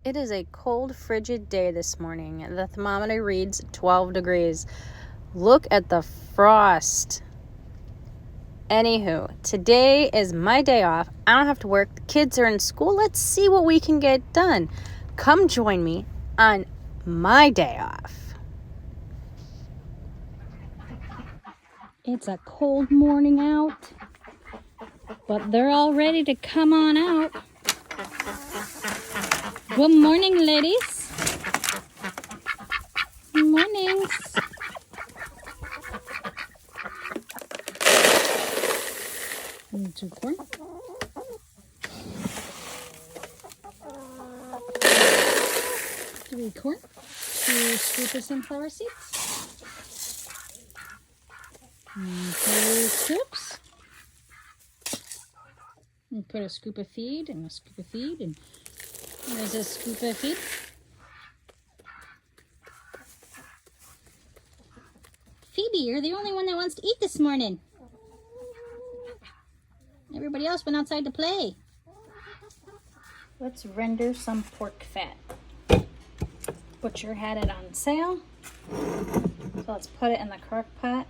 It is a cold, frigid day this morning. The thermometer reads 12 degrees. Look at the frost. Anywho, today is my day off. I don't have to work. The kids are in school. Let's see what we can get done. Come join me on my day off. It's a cold morning out, but they're all ready to come on out. Good morning, ladies. Good morning. Two corn. Three corn. Two scoop of sunflower seeds. And two scoops. And put a scoop of feed and a scoop of feed, and there's a scoop of feed. Phoebe, you're the only one that wants to eat this morning. Everybody else went outside to play. Let's render some pork fat. Butcher had it on sale, so let's put it in the crock pot.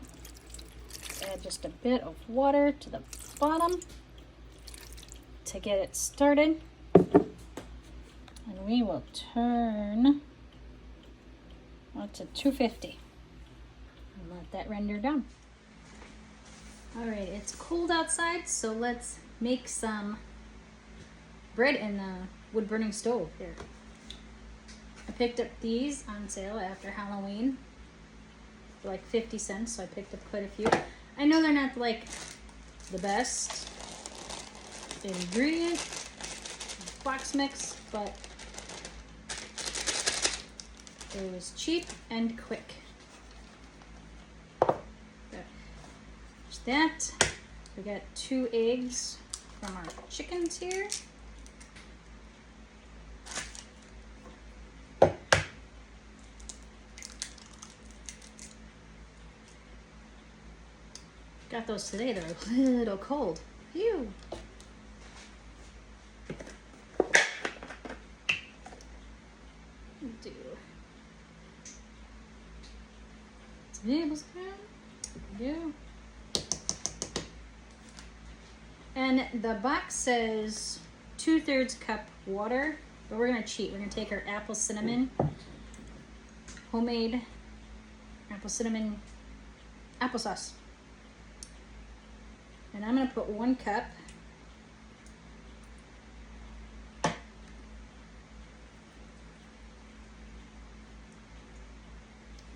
Let's add just a bit of water to the bottom to get it started, and we will turn to 250 and let that render down. All right, it's cold outside, so let's make some bread in the wood-burning stove here. I picked up these on sale after Halloween for like 50 cents, so I picked up quite a few. I know they're not like the best ingredient box mix, but it was cheap and quick. There's that. We got 2 eggs from our chickens here. Got those today, they're a little cold. Phew. Do tablespoon. Do. And the box says 2/3 cup water, but we're gonna cheat. We're gonna take our apple cinnamon, homemade apple cinnamon applesauce. And I'm gonna put 1 cup.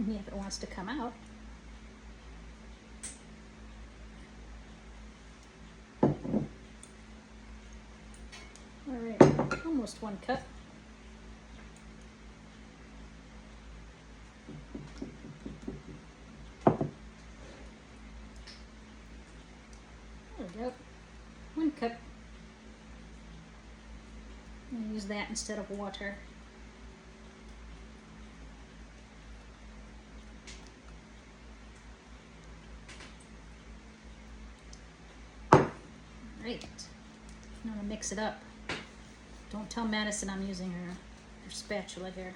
If it wants to come out. All right, almost 1 cup. There we go, 1 cup. I'm gonna use that instead of water. Right, I'm gonna mix it up. Don't tell Madison I'm using her spatula here.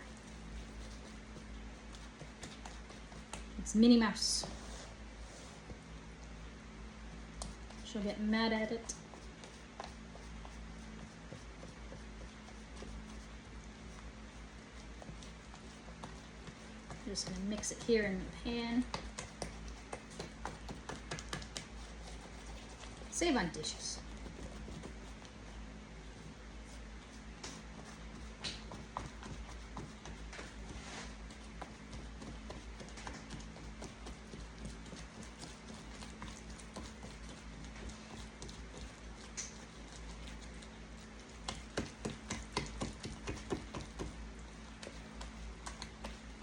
It's Minnie Mouse. She'll get mad at it. I'm just gonna mix it here in the pan. Save on dishes.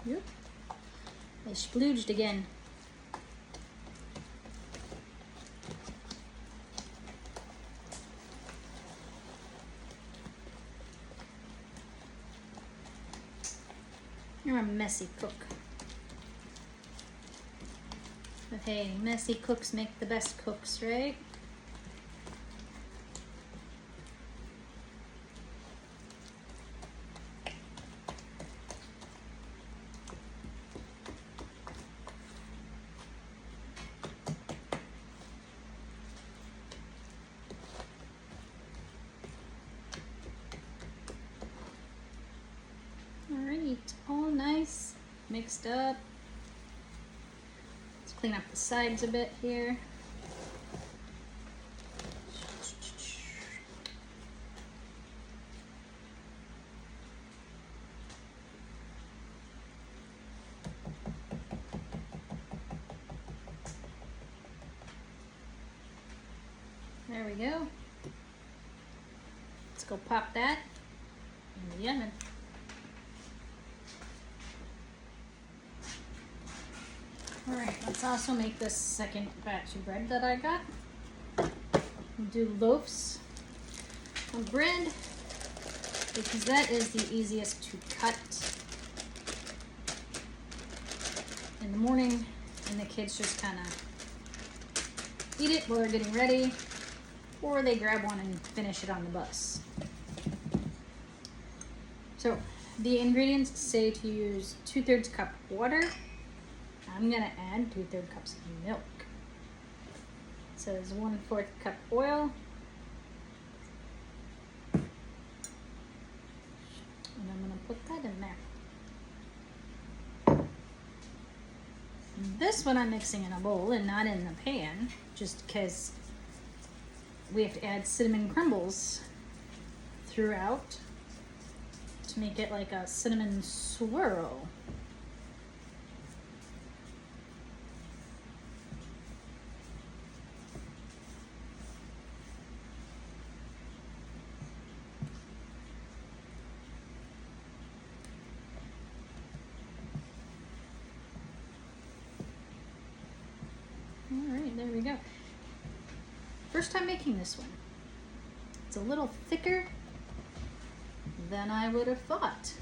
Yep. I splooged again. You're a messy cook. But hey, messy cooks make the best cooks, right? It's all nice, mixed up. Let's clean up the sides a bit here. There we go. Let's go pop that in the oven. Alright, let's also make this second batch of bread that I got. We'll do loaves of bread because that is the easiest to cut in the morning, and the kids just kind of eat it while they're getting ready, or they grab one and finish it on the bus. So the ingredients say to use 2/3 cup water. I'm gonna add 2/3 cups of milk. It says 1/4 cup oil. And I'm gonna put that in there. This one I'm mixing in a bowl and not in the pan, just because we have to add cinnamon crumbles throughout to make it like a cinnamon swirl. Alright, there we go. First time making this one. It's a little thicker than I would have thought.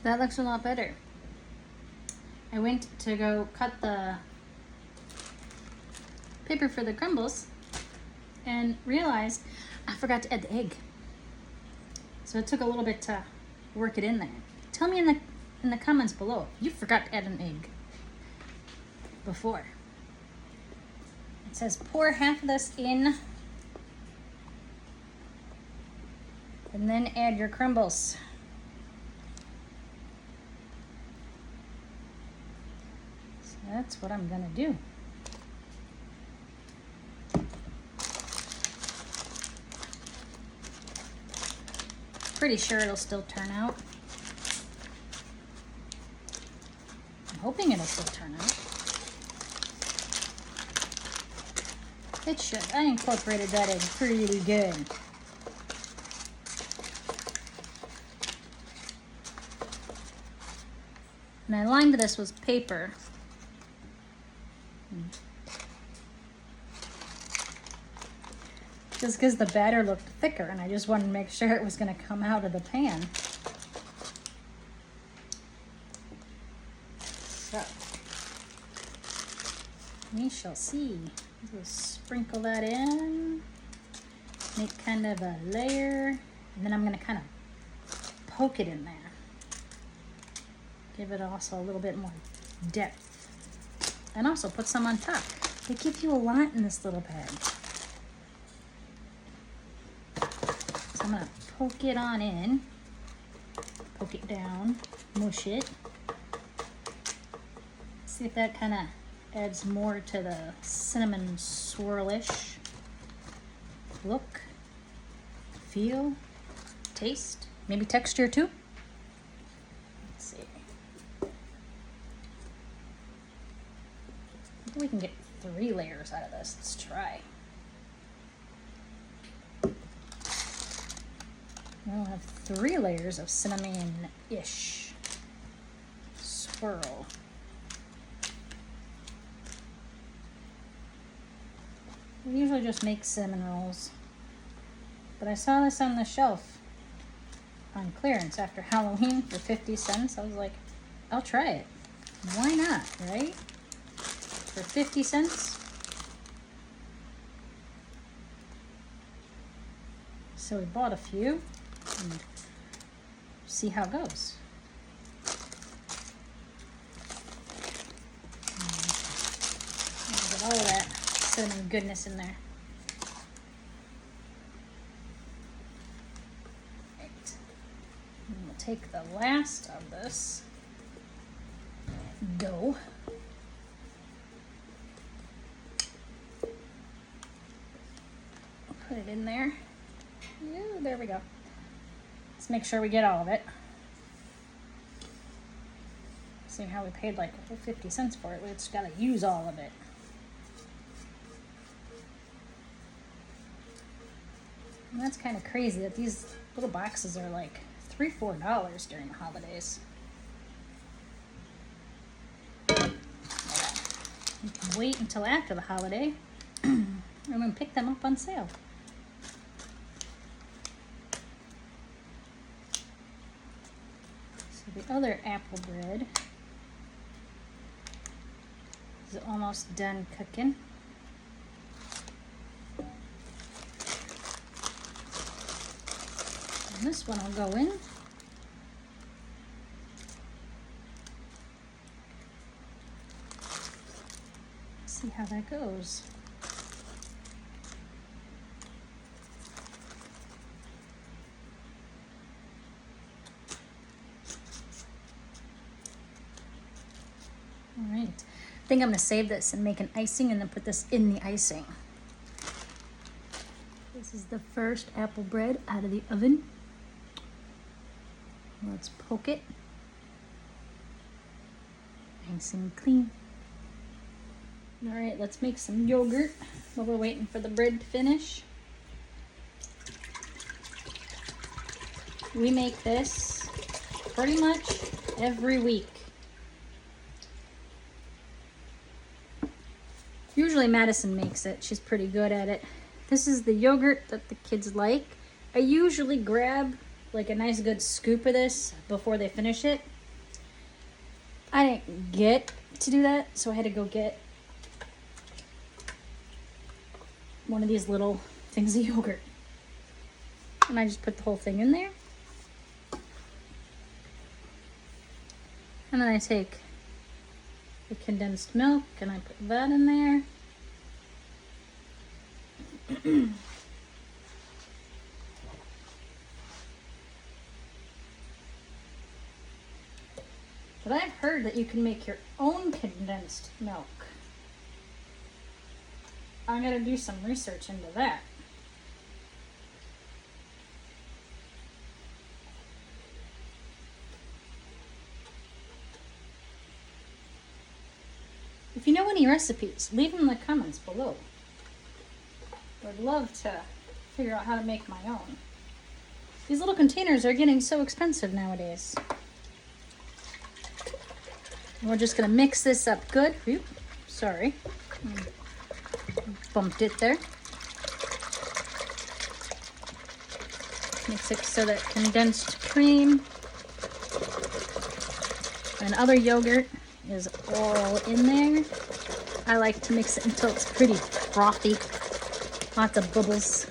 That looks a lot better. I went to go cut the paper for the crumbles and realized I forgot to add the egg. So it took a little bit to work it in there. Tell me in the comments below if you forgot to add an egg before. It says pour half of this in and then add your crumbles. So that's what I'm gonna do. Pretty sure it'll still turn out. I'm hoping it'll still turn out. It should. I incorporated that egg pretty good. And I lined this with paper. Just because the batter looked thicker and I just wanted to make sure it was going to come out of the pan. So, we shall see. Just sprinkle that in, make kind of a layer, and then I'm going to kind of poke it in there. Give it also a little bit more depth. And also put some on top. They give you a lot in this little bag. So I'm going to poke it on in, poke it down, mush it. See if that kind of adds more to the cinnamon swirlish look, feel, taste, maybe texture too. Let's see. Maybe we can get 3 layers out of this. Let's try. We'll have 3 layers of cinnamon-ish swirl. We usually just make cinnamon rolls, but I saw this on the shelf on clearance after Halloween for 50 cents. I was like, I'll try it. Why not, right? For 50 cents. So we bought a few and see how it goes. Get all of that cinnamon goodness in there. Right. We'll take the last of this dough. Put it in there. Ooh, there we go. Let's make sure we get all of it. See how we paid like 50 cents for it. We just gotta use all of it. And that's kind of crazy that these little boxes are like $3-4 during the holidays. You can wait until after the holiday and then pick them up on sale. So the other apple bread is almost done cooking. And this one will go in. See how that goes. All right, I think I'm gonna save this and make an icing and then put this in the icing. This is the first apple bread out of the oven. Let's poke it. Nice and clean. All right, let's make some yogurt while we're waiting for the bread to finish. We make this pretty much every week. Usually Madison makes it. She's pretty good at it. This is the yogurt that the kids like. I usually grab like a nice good scoop of this before they finish it. I didn't get to do that, so I had to go get one of these little things of yogurt. And I just put the whole thing in there. And then I take the condensed milk and I put that in there. But I've heard that you can make your own condensed milk. I'm gonna do some research into that. If you know any recipes, leave them in the comments below. I'd love to figure out how to make my own. These little containers are getting so expensive nowadays. We're just gonna mix this up good. Oops, sorry. Bumped it there. Mix it so that condensed cream and other yogurt is all in there. I like to mix it until it's pretty frothy. Lots of bubbles.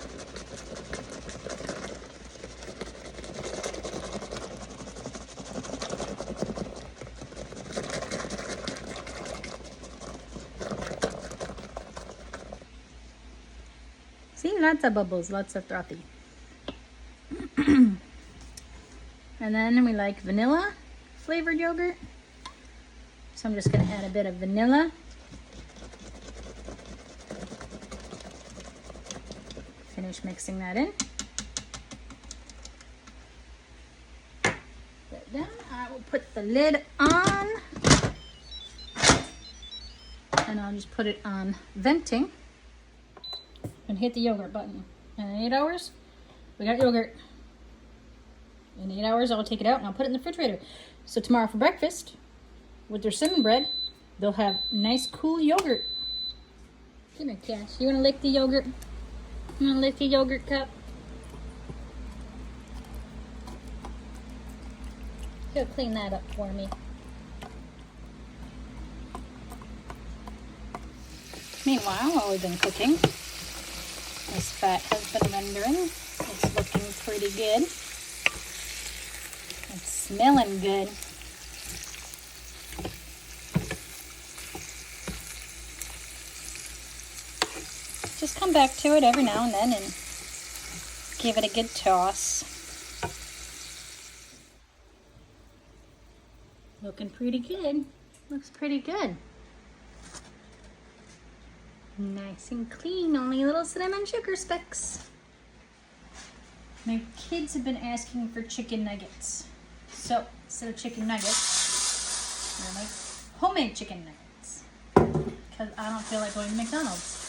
See, lots of bubbles, lots of frothy. And then we like vanilla flavored yogurt. So I'm just gonna add a bit of vanilla. Finish mixing that in. Put down. I will put the lid on. And I'll just put it on venting. And hit the yogurt button. And in 8 hours, we got yogurt. In 8 hours, I'll take it out and I'll put it in the refrigerator. So tomorrow for breakfast, with their cinnamon bread, they'll have nice, cool yogurt. Come here, Cash. You want to lick the yogurt? You want to lick the yogurt cup? Go clean that up for me. Meanwhile, while we've been cooking, this fat has been rendering. It's looking pretty good. It's smelling good. Just come back to it every now and then and give it a good toss. Looking pretty good. Looks pretty good. Nice and clean, only little cinnamon sugar specks. My kids have been asking for chicken nuggets. So instead of chicken nuggets, we're gonna make homemade chicken nuggets. Because I don't feel like going to McDonald's.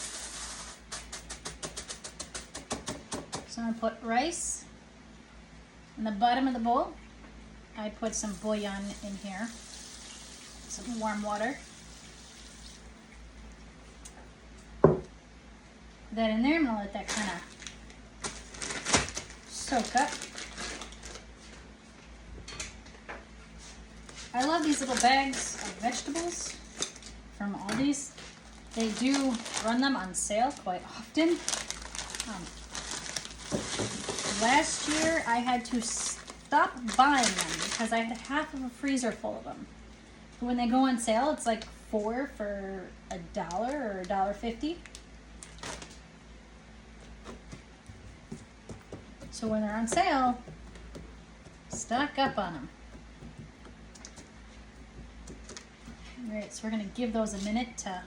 So I'm gonna put rice in the bottom of the bowl. I put some bouillon in here, some warm water. Put that in there. I'm gonna let that kind of soak up. I love these little bags of vegetables from Aldi's. They do run them on sale quite often. Last year I had to stop buying them because I had half of a freezer full of them. When they go on sale, it's like 4 for $1 or $1.50. So when they're on sale, stock up on them. Alright, so we're going to give those a minute to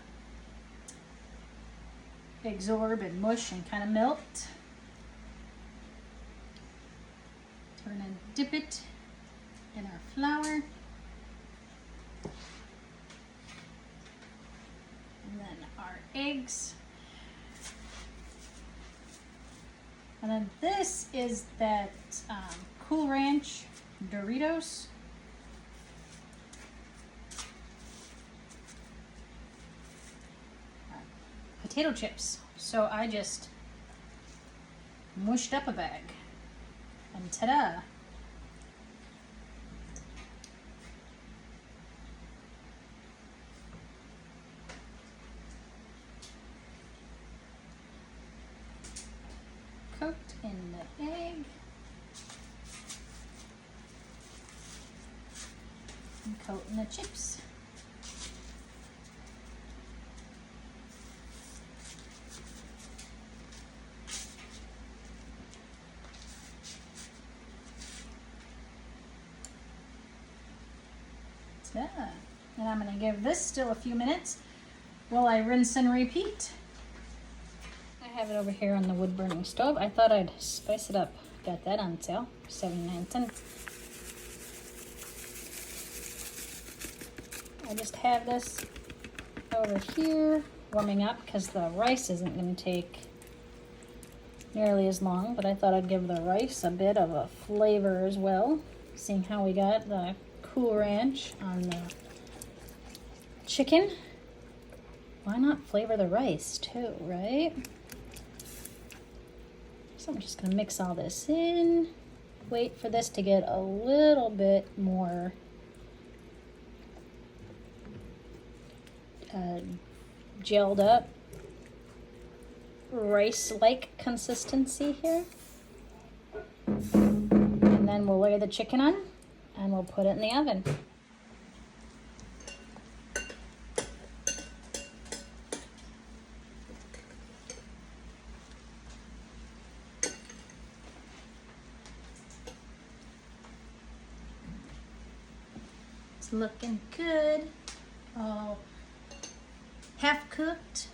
absorb and mush and kind of melt. So we're going to dip it in our flour. And then our eggs. And then this is that Cool Ranch Doritos. Potato chips. So I just mushed up a bag. And ta-da! Cooked in the egg. And coat in the chips. Ta-da. And I'm going to give this still a few minutes while I rinse and repeat. I have it over here on the wood burning stove. I thought I'd spice it up. Got that on sale, 79 cents. I just have this over here warming up because the rice isn't going to take nearly as long, but I thought I'd give the rice a bit of a flavor as well, seeing how we got the Cool Ranch on the chicken. Why not flavor the rice too, right? So I'm just going to mix all this in. Wait for this to get a little bit more gelled up, rice-like consistency here. And then we'll layer the chicken on and we'll put it in the oven. It's looking good. All half cooked.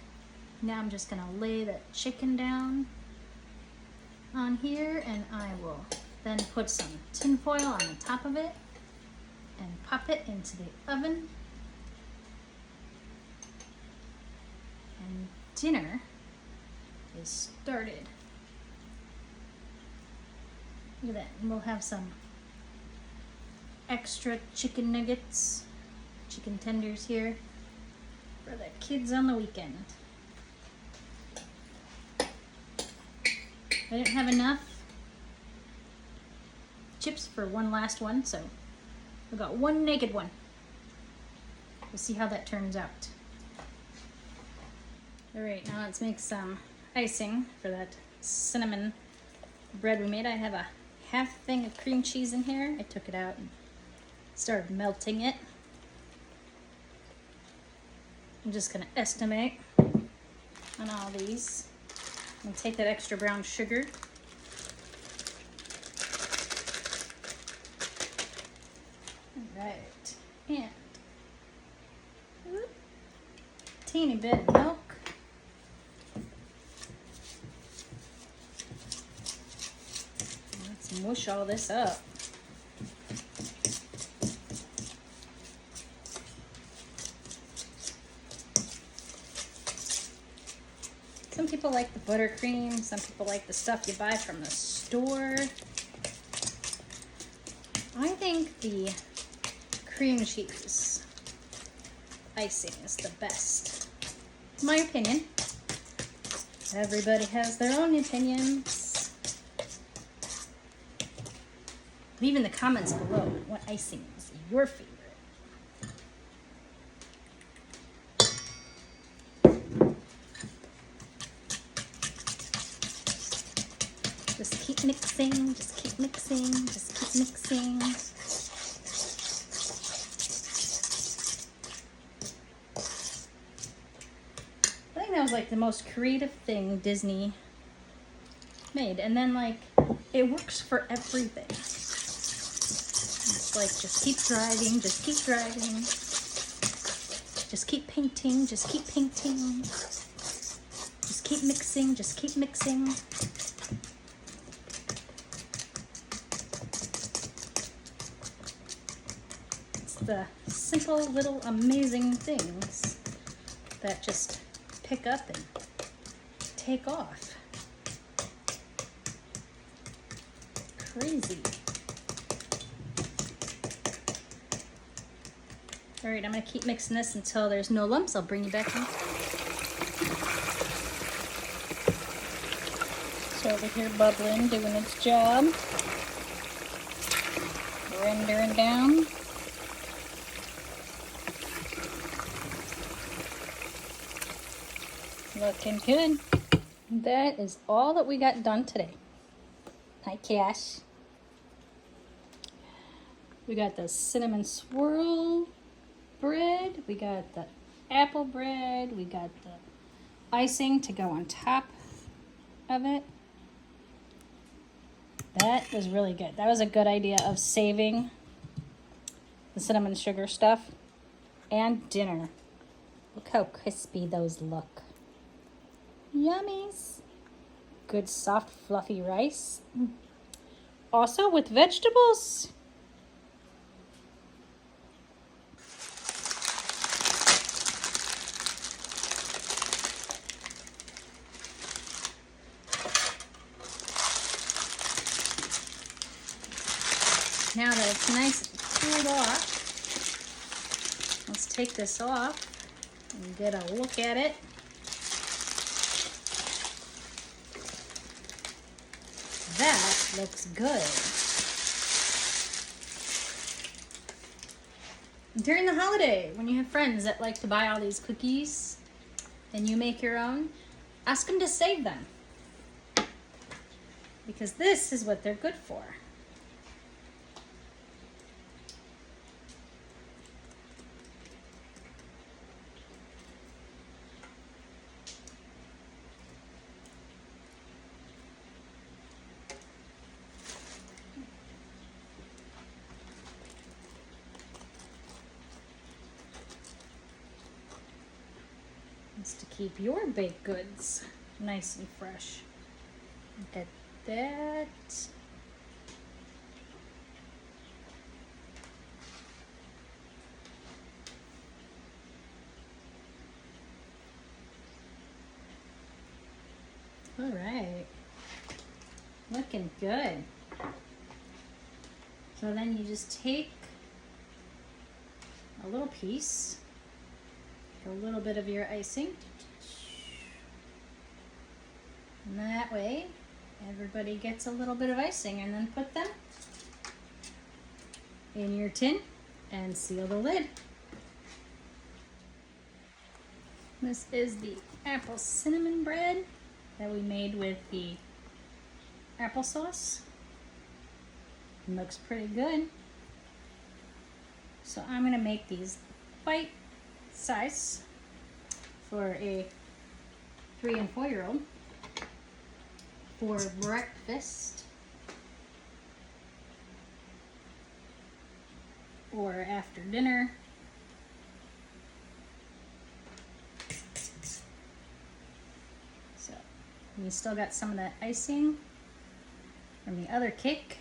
Now I'm just gonna lay the chicken down on here and I will then put some tin foil on the top of it and pop it into the oven. And dinner is started. Look at that. And we'll have some extra chicken nuggets, chicken tenders here for the kids on the weekend. I didn't have enough chips for one last one, so we got one naked one. We'll see how that turns out. Alright, now let's make some icing for that cinnamon bread we made. I have a half thing of cream cheese in here. I took it out and started melting it. I'm just going to estimate on all these. I'm going to take that extra brown sugar. Alright, teeny bit of milk. Let's mush all this up. Some people like the buttercream, some people like the stuff you buy from the store. I think the cream cheese icing is the best. It's my opinion. Everybody has their own opinions. Leave in the comments below what icing is your favorite. Just keep mixing, just keep mixing, just keep mixing. I think that was like the most creative thing Disney made. And then like, it works for everything. It's like, just keep driving, just keep driving. Just keep painting, just keep painting. Just keep mixing, just keep mixing. The simple little amazing things that just pick up and take off. Crazy. All right, I'm gonna keep mixing this until there's no lumps. I'll bring you back in. So over here bubbling, doing its job. Rendering down. Looking good. That is all that we got done today. Hi, Cash. We got the cinnamon swirl bread. We got the apple bread. We got the icing to go on top of it. That was really good. That was a good idea of saving the cinnamon sugar stuff and dinner. Look how crispy those look. Yummies. Good soft fluffy rice. Also with vegetables. Now that it's nice and cooled off, let's take this off and get a look at it. That looks good. During the holiday, when you have friends that like to buy all these cookies and you make your own, ask them to save them. Because this is what they're good for. To keep your baked goods nice and fresh. Look at that. All right, looking good. So then you just take a little piece, a little bit of your icing, and that way everybody gets a little bit of icing, and then put them in your tin and seal the lid. This is the apple cinnamon bread that we made with the applesauce. It looks pretty good. So I'm gonna make these bite size for a 3 and 4 year old for breakfast or after dinner. We still got some of that icing from the other cake.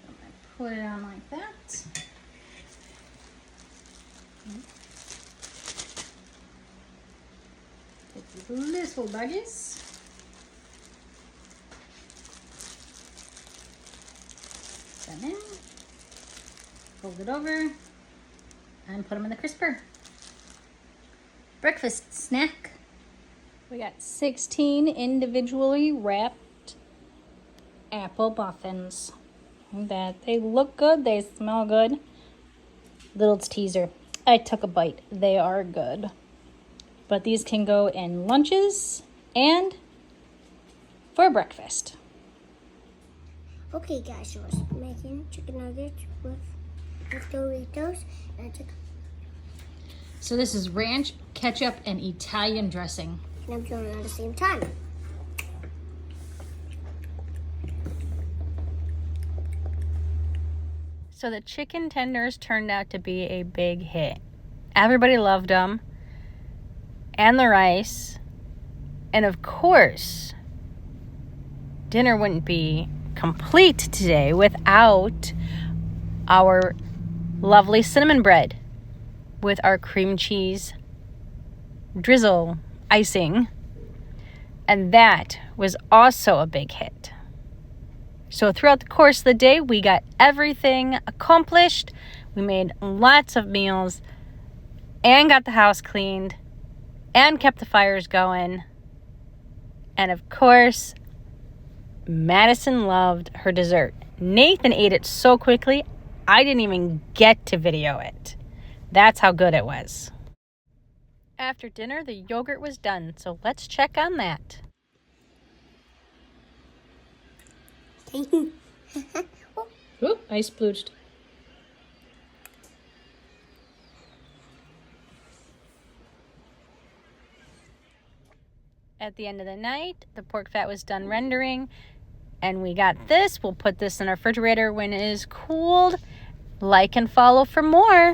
I'm gonna put it on like that. Take these little baggies. Put them in. Fold it over. And put them in the crisper. Breakfast snack. We got 16 individually wrapped apple muffins. That they look good, they smell good. Little teaser. I took a bite. They are good. But these can go in lunches and for breakfast. Okay guys, so we're making chicken nuggets with Doritos and chicken. So this is ranch, ketchup, and Italian dressing. And I'm doing it at the same time. So the chicken tenders turned out to be a big hit. Everybody loved them. And the rice. And of course, dinner wouldn't be complete today without our lovely cinnamon bread with our cream cheese drizzle icing. And that was also a big hit. So throughout the course of the day, we got everything accomplished. We made lots of meals and got the house cleaned and kept the fires going. And of course, Madison loved her dessert. Nathan ate it so quickly, I didn't even get to video it. That's how good it was. After dinner, the yogurt was done, so let's check on that. Oop, I splooged. At the end of the night, the pork fat was done rendering, and we got this. We'll put this in our refrigerator when it is cooled. Like and follow for more.